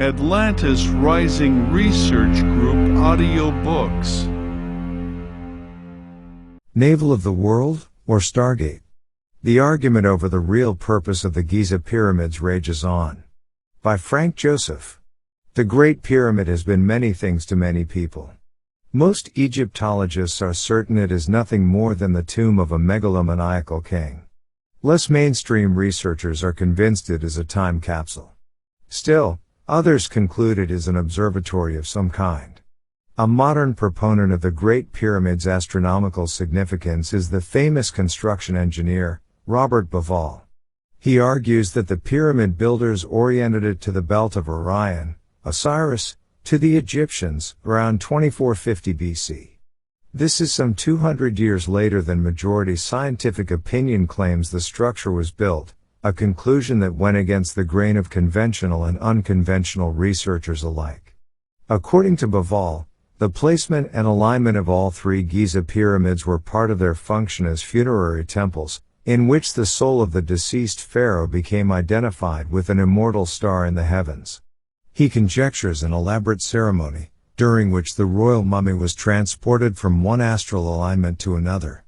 Atlantis Rising Research Group Audiobooks. Navel of the World, or Stargate. The argument over the real purpose of the Giza pyramids rages on. By Frank Joseph. The Great Pyramid has been many things to many people. Most Egyptologists are certain it is nothing more than the tomb of a megalomaniacal king. Less mainstream researchers are convinced it is a time capsule. Still, others conclude it is an observatory of some kind. A modern proponent of the Great Pyramid's astronomical significance is the famous construction engineer, Robert Bauval. He argues that the pyramid builders oriented it to the Belt of Orion, Osiris, to the Egyptians, around 2450 BC. This is some 200 years later than majority scientific opinion claims the structure was built, a conclusion that went against the grain of conventional and unconventional researchers alike. According to Bauval, the placement and alignment of all three Giza pyramids were part of their function as funerary temples, in which the soul of the deceased pharaoh became identified with an immortal star in the heavens. He conjectures an elaborate ceremony, during which the royal mummy was transported from one astral alignment to another.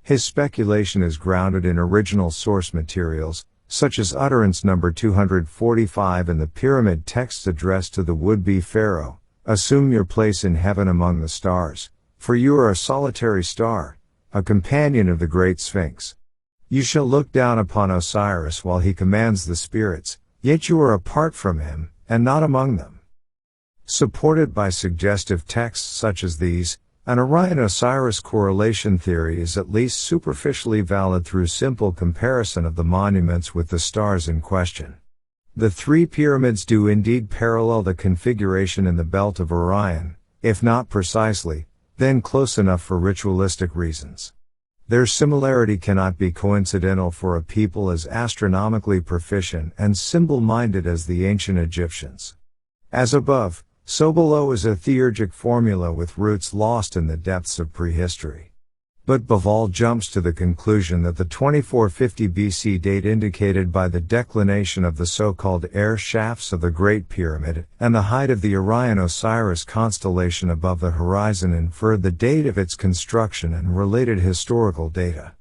His speculation is grounded in original source materials, such as utterance number 245 in the pyramid texts addressed to the would-be pharaoh: "Assume your place in heaven among the stars, for you are a solitary star, a companion of the great Sphinx. You shall look down upon Osiris while he commands the spirits, yet you are apart from him, and not among them." Supported by suggestive texts such as these, an Orion-Osiris correlation theory is at least superficially valid through simple comparison of the monuments with the stars in question. The three pyramids do indeed parallel the configuration in the Belt of Orion, if not precisely, then close enough for ritualistic reasons. Their similarity cannot be coincidental for a people as astronomically proficient and symbol-minded as the ancient Egyptians. As above, so below is a theurgic formula with roots lost in the depths of prehistory. But Bauval jumps to the conclusion that the 2450 BC date indicated by the declination of the so-called air shafts of the Great Pyramid and the height of the Orion-Osiris constellation above the horizon inferred the date of its construction and related historical data.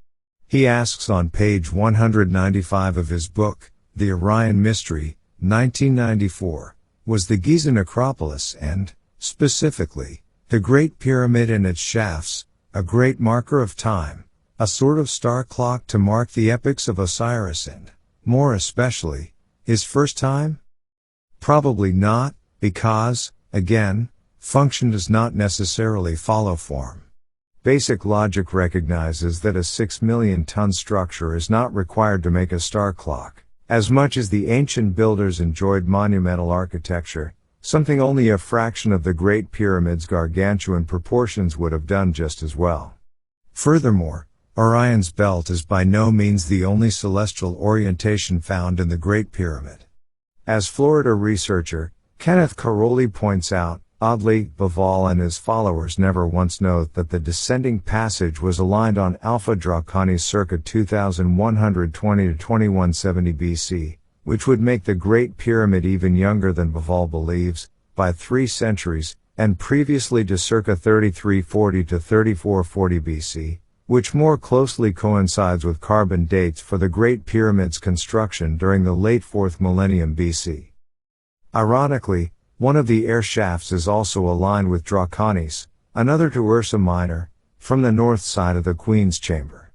He asks on page 195 of his book, The Orion Mystery, 1994, was the Giza necropolis and, specifically, the Great Pyramid and its shafts, a great marker of time, a sort of star clock to mark the epochs of Osiris and, more especially, his first time? Probably not, because, again, function does not necessarily follow form. Basic logic recognizes that a 6 million ton structure is not required to make a star clock. As much as the ancient builders enjoyed monumental architecture, something only a fraction of the Great Pyramid's gargantuan proportions would have done just as well. Furthermore, Orion's belt is by no means the only celestial orientation found in the Great Pyramid. As Florida researcher, Kenneth Caroli points out, oddly, Bauval and his followers never once note that the descending passage was aligned on Alpha Draconis circa 2120 to 2170 BC, which would make the Great Pyramid even younger than Bauval believes, by 3 centuries, and previously to circa 3340 to 3440 BC, which more closely coincides with carbon dates for the Great Pyramid's construction during the late 4th millennium BC. Ironically, one of the air shafts is also aligned with Draconis, another to Ursa Minor, from the north side of the Queen's Chamber.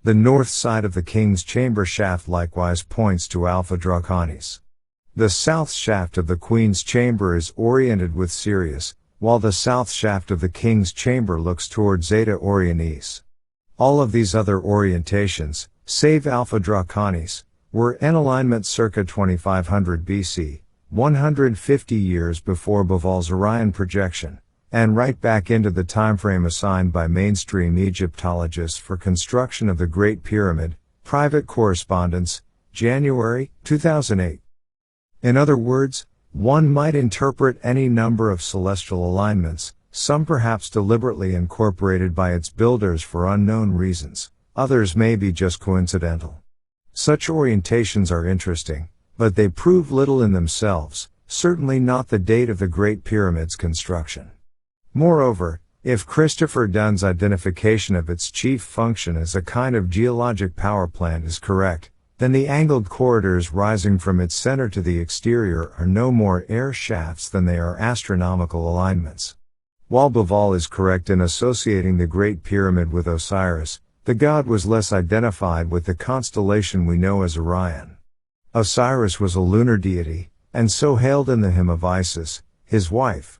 The north side of the King's Chamber shaft likewise points to Alpha Draconis. The south shaft of the Queen's Chamber is oriented with Sirius, while the south shaft of the King's Chamber looks toward Zeta Orionis. All of these other orientations, save Alpha Draconis, were in alignment circa 2500 BC, 150 years before Bauval's Orion projection, and right back into the timeframe assigned by mainstream Egyptologists for construction of the Great Pyramid. Private Correspondence, January, 2008. In other words, one might interpret any number of celestial alignments, some perhaps deliberately incorporated by its builders for unknown reasons, others may be just coincidental. Such orientations are interesting, but they prove little in themselves, certainly not the date of the Great Pyramid's construction. Moreover, if Christopher Dunn's identification of its chief function as a kind of geologic power plant is correct, then the angled corridors rising from its center to the exterior are no more air shafts than they are astronomical alignments. While Bauval is correct in associating the Great Pyramid with Osiris, the god was less identified with the constellation we know as Orion. Osiris was a lunar deity, and so hailed in the hymn of Isis, his wife.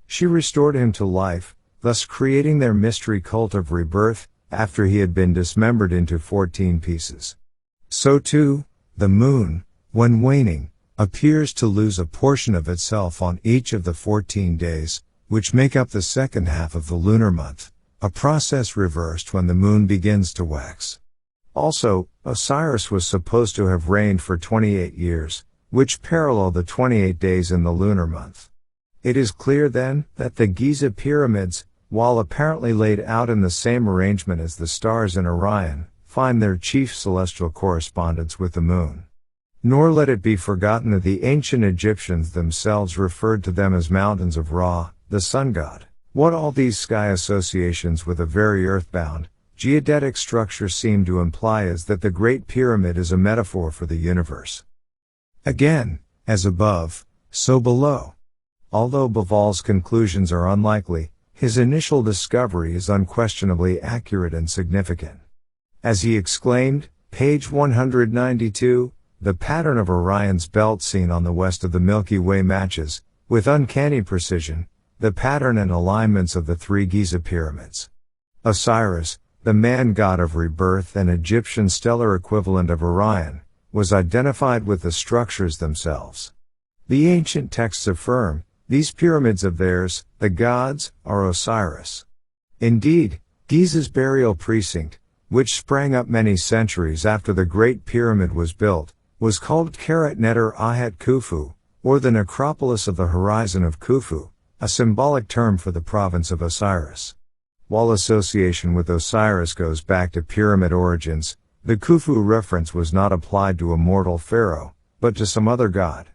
She restored him to life, thus creating their mystery cult of rebirth, after he had been dismembered into 14 pieces. So too, the moon, when waning, appears to lose a portion of itself on each of the 14 days, which make up the second half of the lunar month, a process reversed when the moon begins to wax. Also, Osiris was supposed to have reigned for 28 years, which parallel the 28 days in the lunar month. It is clear then, that the Giza pyramids, while apparently laid out in the same arrangement as the stars in Orion, find their chief celestial correspondence with the moon. Nor let it be forgotten that the ancient Egyptians themselves referred to them as mountains of Ra, the sun god. What all these sky associations with a very earthbound, geodetic structure seem to imply is that the Great Pyramid is a metaphor for the universe. Again, as above, so below. Although Bauval's conclusions are unlikely, his initial discovery is unquestionably accurate and significant. As he exclaimed, page 192, the pattern of Orion's belt seen on the west of the Milky Way matches, with uncanny precision, the pattern and alignments of the three Giza pyramids. Osiris, the man-god of rebirth and Egyptian stellar equivalent of Orion, was identified with the structures themselves. The ancient texts affirm, these pyramids of theirs, the gods, are Osiris. Indeed, Giza's burial precinct, which sprang up many centuries after the Great Pyramid was built, was called Keret Neter Ahet Khufu, or the necropolis of the horizon of Khufu, a symbolic term for the province of Osiris. While association with Osiris goes back to pyramid origins, the Khufu reference was not applied to a mortal pharaoh, but to some other god.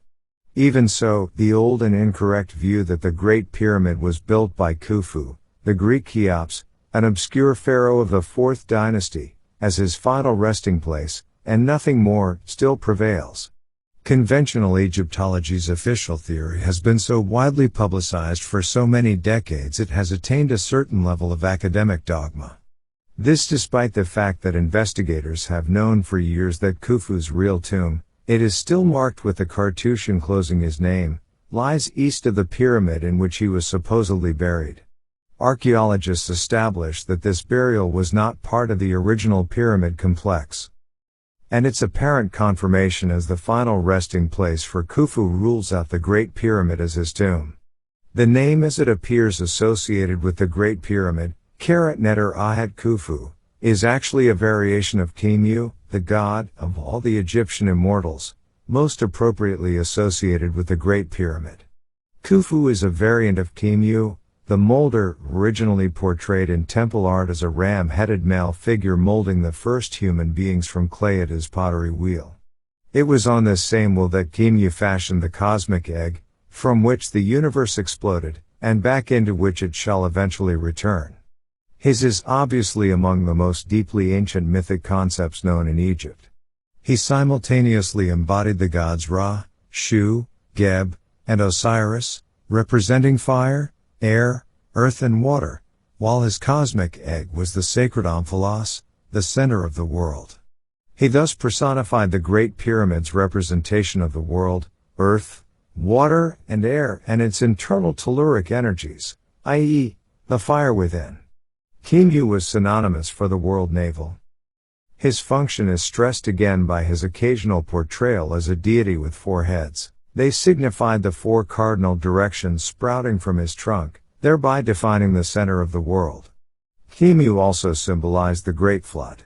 Even so, the old and incorrect view that the Great Pyramid was built by Khufu, the Greek Cheops, an obscure pharaoh of the 4th dynasty, as his final resting place, and nothing more, still prevails. Conventional Egyptology's official theory has been so widely publicized for so many decades it has attained a certain level of academic dogma. This despite the fact that investigators have known for years that Khufu's real tomb, it is still marked with the cartouche enclosing his name, lies east of the pyramid in which he was supposedly buried. Archaeologists established that this burial was not part of the original pyramid complex. And its apparent confirmation as the final resting place for Khufu rules out the Great Pyramid as his tomb. The name as it appears associated with the Great Pyramid, Keret Neter Ahet Khufu, is actually a variation of Khemu, the god of all the Egyptian immortals, most appropriately associated with the Great Pyramid. Khufu is a variant of Khemu, the molder, originally portrayed in temple art as a ram-headed male figure molding the first human beings from clay at his pottery wheel. It was on this same wheel that Khemu fashioned the cosmic egg, from which the universe exploded, and back into which it shall eventually return. His is obviously among the most deeply ancient mythic concepts known in Egypt. He simultaneously embodied the gods Ra, Shu, Geb, and Osiris, representing fire, air, earth and water, while his cosmic egg was the sacred omphalos, the center of the world. He thus personified the Great Pyramid's representation of the world, earth, water, and air, and its internal telluric energies, i.e., the fire within. Khemu was synonymous for the world Navel. His function is stressed again by his occasional portrayal as a deity with 4 heads. They signified the 4 cardinal directions sprouting from his trunk, thereby defining the center of the world. Khemu also symbolized the Great Flood.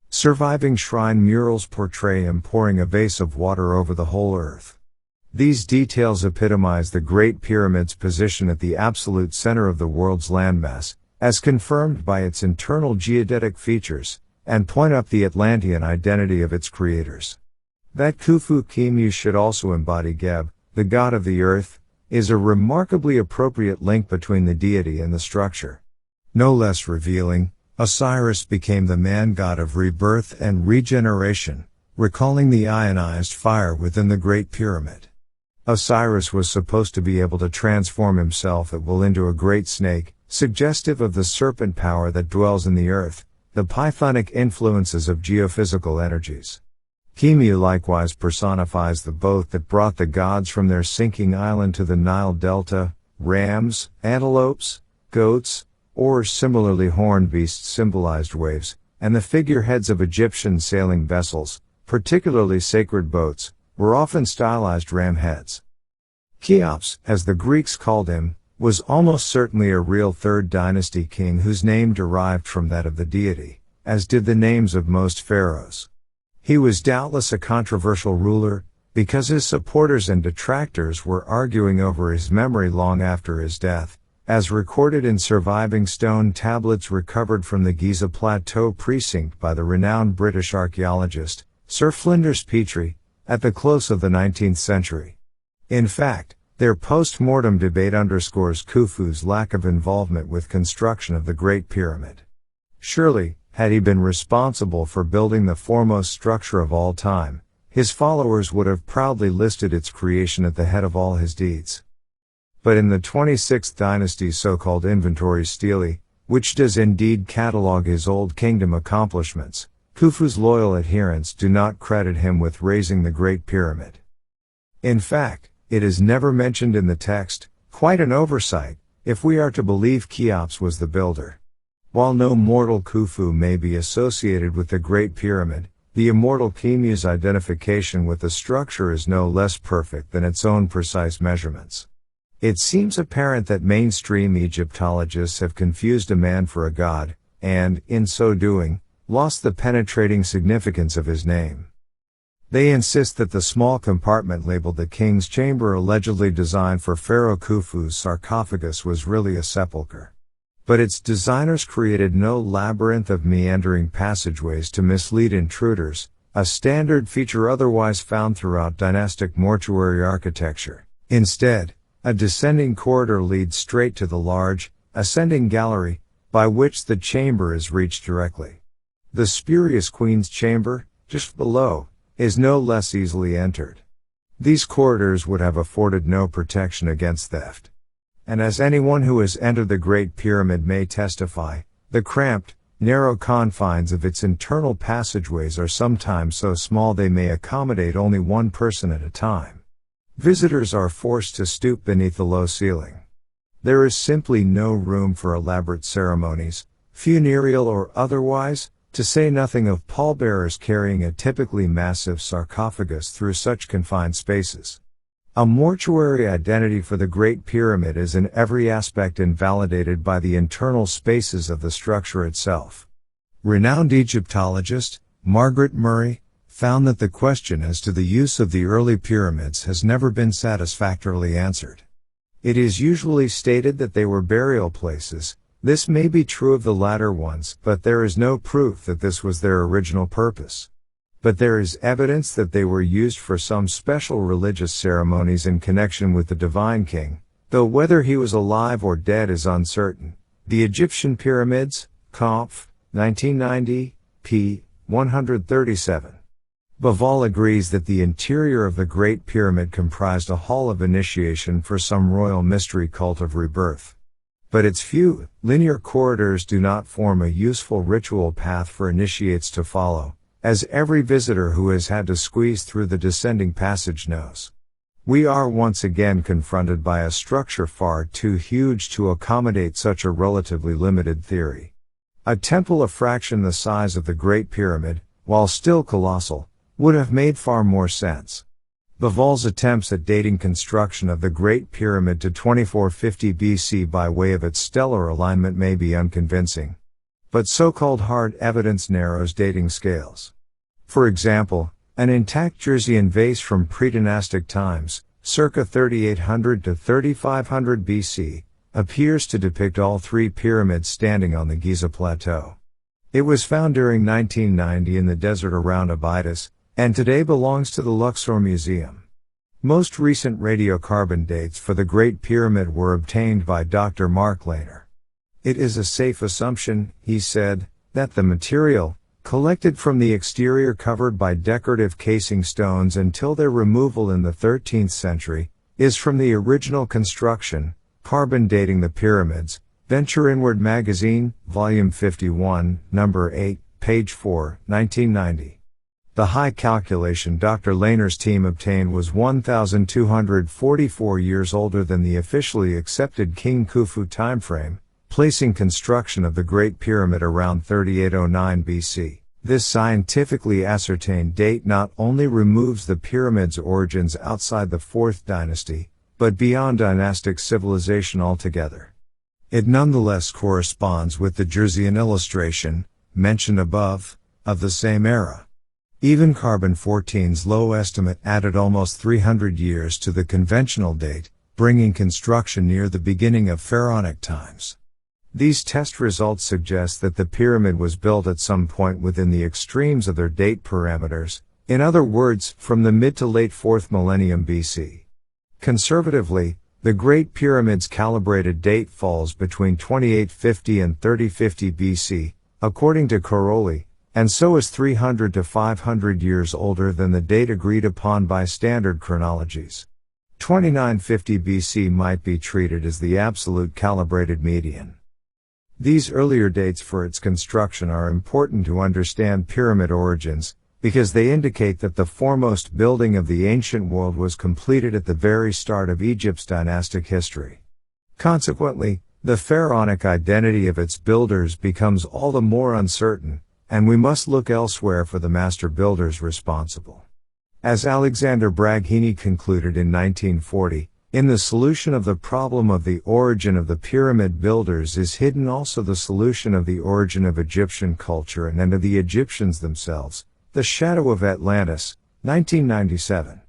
Surviving shrine murals portray him pouring a vase of water over the whole earth. These details epitomize the Great Pyramid's position at the absolute center of the world's landmass, as confirmed by its internal geodetic features, and point up the Atlantean identity of its creators. That Khufu Khemu should also embody Geb, the god of the earth, is a remarkably appropriate link between the deity and the structure. No less revealing, Osiris became the man-god of rebirth and regeneration, recalling the ionized fire within the Great Pyramid. Osiris was supposed to be able to transform himself at will into a great snake, suggestive of the serpent power that dwells in the earth, the pythonic influences of geophysical energies. Khemu likewise personifies the boat that brought the gods from their sinking island to the Nile Delta. Rams, antelopes, goats, or similarly horned beasts symbolized waves, and the figureheads of Egyptian sailing vessels, particularly sacred boats, were often stylized ram heads. Cheops, as the Greeks called him, was almost certainly a real 3rd dynasty king whose name derived from that of the deity, as did the names of most pharaohs. He was doubtless a controversial ruler, because his supporters and detractors were arguing over his memory long after his death, as recorded in surviving stone tablets recovered from the Giza Plateau precinct by the renowned British archaeologist, Sir Flinders Petrie, at the close of the 19th century. In fact, their post-mortem debate underscores Khufu's lack of involvement with construction of the Great Pyramid. Surely, had he been responsible for building the foremost structure of all time, his followers would have proudly listed its creation at the head of all his deeds. But in the 26th dynasty's so-called Inventory Stele, which does indeed catalogue his Old Kingdom accomplishments, Khufu's loyal adherents do not credit him with raising the Great Pyramid. In fact, it is never mentioned in the text, quite an oversight, if we are to believe Cheops was the builder. While no mortal Khufu may be associated with the Great Pyramid, the immortal Khemu's identification with the structure is no less perfect than its own precise measurements. It seems apparent that mainstream Egyptologists have confused a man for a god, and, in so doing, lost the penetrating significance of his name. They insist that the small compartment labeled the king's chamber allegedly designed for Pharaoh Khufu's sarcophagus was really a sepulchre. But its designers created no labyrinth of meandering passageways to mislead intruders, a standard feature otherwise found throughout dynastic mortuary architecture. Instead, a descending corridor leads straight to the large, ascending gallery, by which the chamber is reached directly. The spurious Queen's Chamber, just below, is no less easily entered. These corridors would have afforded no protection against theft. And as anyone who has entered the Great Pyramid may testify, the cramped, narrow confines of its internal passageways are sometimes so small they may accommodate only one person at a time. Visitors are forced to stoop beneath the low ceiling. There is simply no room for elaborate ceremonies, funereal or otherwise, to say nothing of pallbearers carrying a typically massive sarcophagus through such confined spaces. A mortuary identity for the Great Pyramid is in every aspect invalidated by the internal spaces of the structure itself. Renowned Egyptologist, Margaret Murray, found that the question as to the use of the early pyramids has never been satisfactorily answered. It is usually stated that they were burial places. This may be true of the latter ones, but there is no proof that this was their original purpose. But there is evidence that they were used for some special religious ceremonies in connection with the divine king, though whether he was alive or dead is uncertain. The Egyptian Pyramids, Conf. 1990, p. 137. Bauval agrees that the interior of the Great Pyramid comprised a hall of initiation for some royal mystery cult of rebirth. But its few, linear corridors do not form a useful ritual path for initiates to follow, as every visitor who has had to squeeze through the descending passage knows. We are once again confronted by a structure far too huge to accommodate such a relatively limited theory. A temple a fraction the size of the Great Pyramid, while still colossal, would have made far more sense. Bauval's attempts at dating construction of the Great Pyramid to 2450 BC by way of its stellar alignment may be unconvincing. But so-called hard evidence narrows dating scales. For example, an intact Jerseyan vase from pre-dynastic times, circa 3800 to 3500 BC, appears to depict all three pyramids standing on the Giza Plateau. It was found during 1990 in the desert around Abydos, and today belongs to the Luxor Museum. Most recent radiocarbon dates for the Great Pyramid were obtained by Dr. Mark Lehner. It is a safe assumption, he said, that the material, collected from the exterior covered by decorative casing stones until their removal in the 13th century, is from the original construction. Carbon dating the pyramids, Venture Inward Magazine, Volume 51, Number 8, Page 4, 1990. The high calculation Dr. Lehner's team obtained was 1,244 years older than the officially accepted King Khufu timeframe, placing construction of the Great Pyramid around 3809 BC. This scientifically ascertained date not only removes the pyramid's origins outside the 4th dynasty, but beyond dynastic civilization altogether. It nonetheless corresponds with the Jerseyan illustration, mentioned above, of the same era. Even Carbon-14's low estimate added almost 300 years to the conventional date, bringing construction near the beginning of pharaonic times. These test results suggest that the pyramid was built at some point within the extremes of their date parameters, in other words, from the mid to late 4th millennium BC. Conservatively, the Great Pyramid's calibrated date falls between 2850 and 3050 BC, according to Caroli, and so is 300 to 500 years older than the date agreed upon by standard chronologies. 2950 BC might be treated as the absolute calibrated median. These earlier dates for its construction are important to understand pyramid origins, because they indicate that the foremost building of the ancient world was completed at the very start of Egypt's dynastic history. Consequently, the pharaonic identity of its builders becomes all the more uncertain, and we must look elsewhere for the master builders responsible. As Alexander Braghini concluded in 1940, in the solution of the problem of the origin of the pyramid builders is hidden also the solution of the origin of Egyptian culture and of the Egyptians themselves, the shadow of Atlantis, 1997.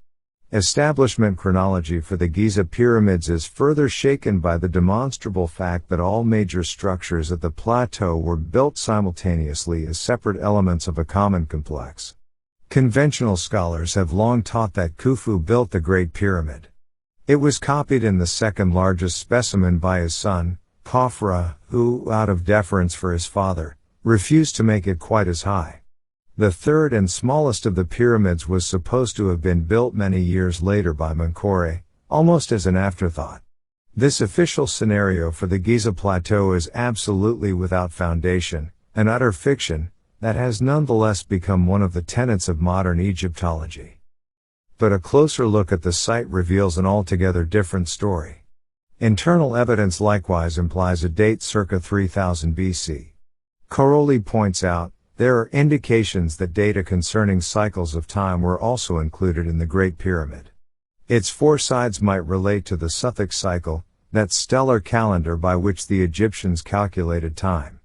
Establishment chronology for the Giza pyramids is further shaken by the demonstrable fact that all major structures at the plateau were built simultaneously as separate elements of a common complex. Conventional scholars have long taught that Khufu built the Great Pyramid. It was copied in the second largest specimen by his son, Khafra, who, out of deference for his father, refused to make it quite as high. The third and smallest of the pyramids was supposed to have been built many years later by Menkaure, almost as an afterthought. This official scenario for the Giza Plateau is absolutely without foundation, an utter fiction, that has nonetheless become one of the tenets of modern Egyptology. But a closer look at the site reveals an altogether different story. Internal evidence likewise implies a date circa 3000 BC. Caroli points out, there are indications that data concerning cycles of time were also included in the Great Pyramid. Its 4 sides might relate to the Suthic cycle, that stellar calendar by which the Egyptians calculated time.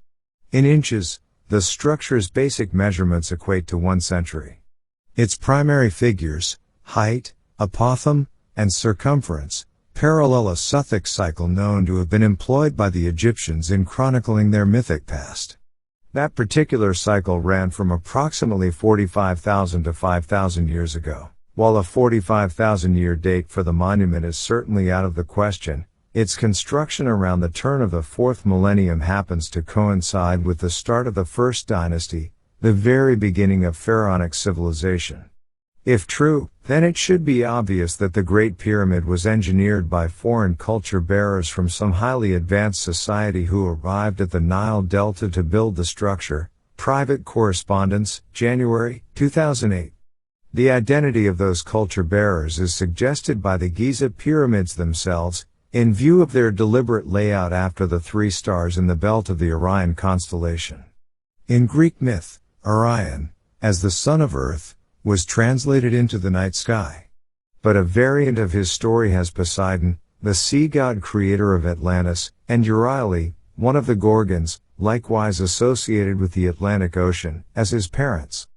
In inches, the structure's basic measurements equate to 1 century. Its primary figures, height, apothegm, and circumference, parallel a Suthic cycle known to have been employed by the Egyptians in chronicling their mythic past. That particular cycle ran from approximately 45,000 to 5,000 years ago. While a 45,000-year date for the monument is certainly out of the question, its construction around the turn of the 4th millennium happens to coincide with the start of the 1st dynasty, the very beginning of pharaonic civilization. If true, then it should be obvious that the Great Pyramid was engineered by foreign culture bearers from some highly advanced society who arrived at the Nile Delta to build the structure. Private Correspondence, January, 2008. The identity of those culture bearers is suggested by the Giza pyramids themselves, in view of their deliberate layout after the 3 stars in the Belt of the Orion constellation. In Greek myth, Orion, as the son of Earth, was translated into the night sky. But a variant of his story has Poseidon, the sea god creator of Atlantis, and Euryale, one of the Gorgons, likewise associated with the Atlantic Ocean, as his parents.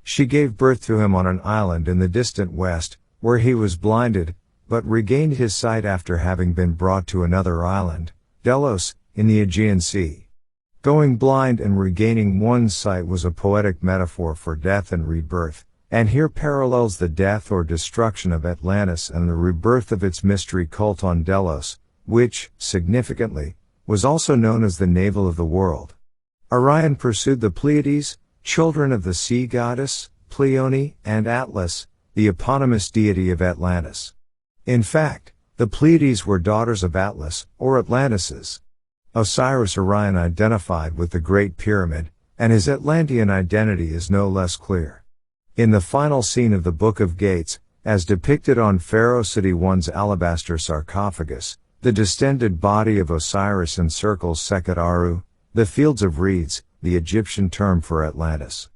She gave birth to him on an island in the distant west, where he was blinded, but regained his sight after having been brought to another island, Delos, in the Aegean Sea. Going blind and regaining one's sight was a poetic metaphor for death and rebirth, and here parallels the death or destruction of Atlantis and the rebirth of its mystery cult on Delos, which, significantly, was also known as the navel of the world. Orion pursued the Pleiades, children of the sea goddess, Pleione, and Atlas, the eponymous deity of Atlantis. In fact, the Pleiades were daughters of Atlas, or Atlantises. Osiris Orion identified with the Great Pyramid, and his Atlantean identity is no less clear. In the final scene of the Book of Gates, as depicted on Pharaoh Seti I's alabaster sarcophagus, the distended body of Osiris encircles Sekhet Aru, the fields of reeds, the Egyptian term for Atlantis.